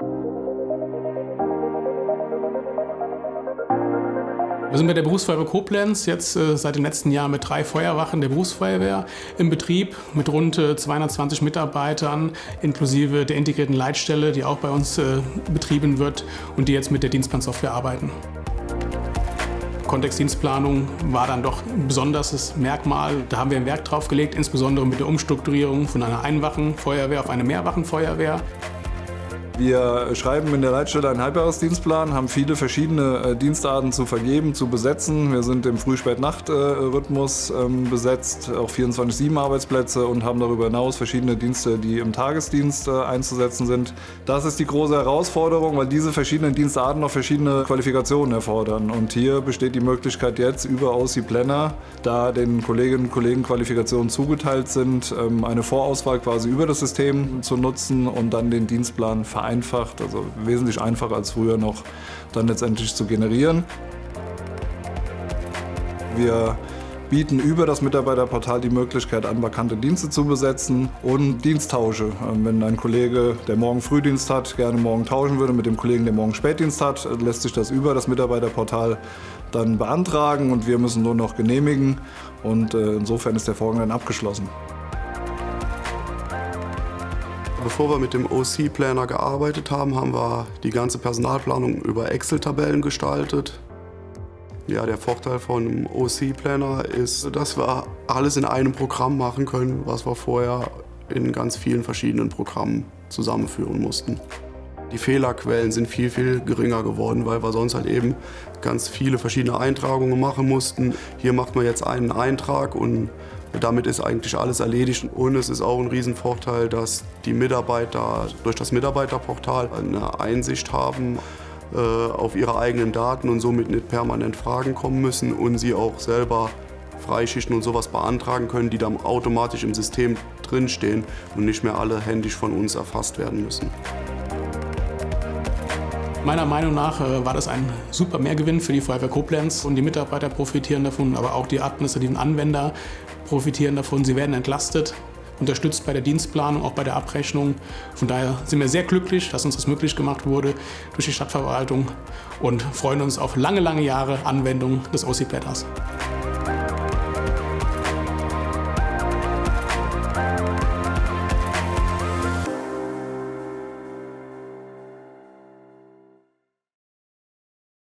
Wir sind bei der Berufsfeuerwehr Koblenz jetzt seit dem letzten Jahr mit 3 Feuerwachen der Berufsfeuerwehr im Betrieb mit rund 220 Mitarbeitern inklusive der integrierten Leitstelle, die auch bei uns betrieben wird und die jetzt mit der Dienstplansoftware arbeiten. Kontextdienstplanung war dann doch ein besonderes Merkmal. Da haben wir ein Wert drauf gelegt, insbesondere mit der Umstrukturierung von einer Einwachenfeuerwehr auf eine Mehrwachenfeuerwehr. Wir schreiben in der Leitstelle einen Halbjahresdienstplan, haben viele verschiedene Dienstarten zu vergeben, zu besetzen. Wir sind im Früh-Spät-Nacht-Rhythmus besetzt, auch 24/7 Arbeitsplätze und haben darüber hinaus verschiedene Dienste, die im Tagesdienst einzusetzen sind. Das ist die große Herausforderung, weil diese verschiedenen Dienstarten noch verschiedene Qualifikationen erfordern. Und hier besteht die Möglichkeit jetzt über OC Planner, da den Kolleginnen und Kollegen Qualifikationen zugeteilt sind, eine Vorauswahl quasi über das System zu nutzen und dann den Dienstplan vereinfacht, also wesentlich einfacher als früher noch, dann letztendlich zu generieren. Wir bieten über das Mitarbeiterportal die Möglichkeit an, vakante Dienste zu besetzen und Diensttausche. Wenn ein Kollege, der morgen Frühdienst hat, gerne morgen tauschen würde mit dem Kollegen, der morgen Spätdienst hat, lässt sich das über das Mitarbeiterportal dann beantragen und wir müssen nur noch genehmigen und insofern ist der Vorgang dann abgeschlossen. Bevor wir mit dem OC Planner gearbeitet haben, haben wir die ganze Personalplanung über Excel-Tabellen gestaltet. Ja, der Vorteil von dem OC Planner ist, dass wir alles in einem Programm machen können, was wir vorher in ganz vielen verschiedenen Programmen zusammenführen mussten. Die Fehlerquellen sind viel, viel geringer geworden, weil wir sonst halt eben ganz viele verschiedene Eintragungen machen mussten. Hier macht man jetzt einen Eintrag und damit ist eigentlich alles erledigt. Und es ist auch ein Riesenvorteil, dass die Mitarbeiter durch das Mitarbeiterportal eine Einsicht haben auf ihre eigenen Daten und somit nicht permanent Fragen kommen müssen und sie auch selber Freischichten und sowas beantragen können, die dann automatisch im System drinstehen und nicht mehr alle händisch von uns erfasst werden müssen. Meiner Meinung nach war das ein super Mehrgewinn für die Feuerwehr Koblenz und die Mitarbeiter profitieren davon, aber auch die administrativen Anwender profitieren davon. Sie werden entlastet, unterstützt bei der Dienstplanung, auch bei der Abrechnung. Von daher sind wir sehr glücklich, dass uns das möglich gemacht wurde durch die Stadtverwaltung und freuen uns auf lange, lange Jahre Anwendung des OC Planners.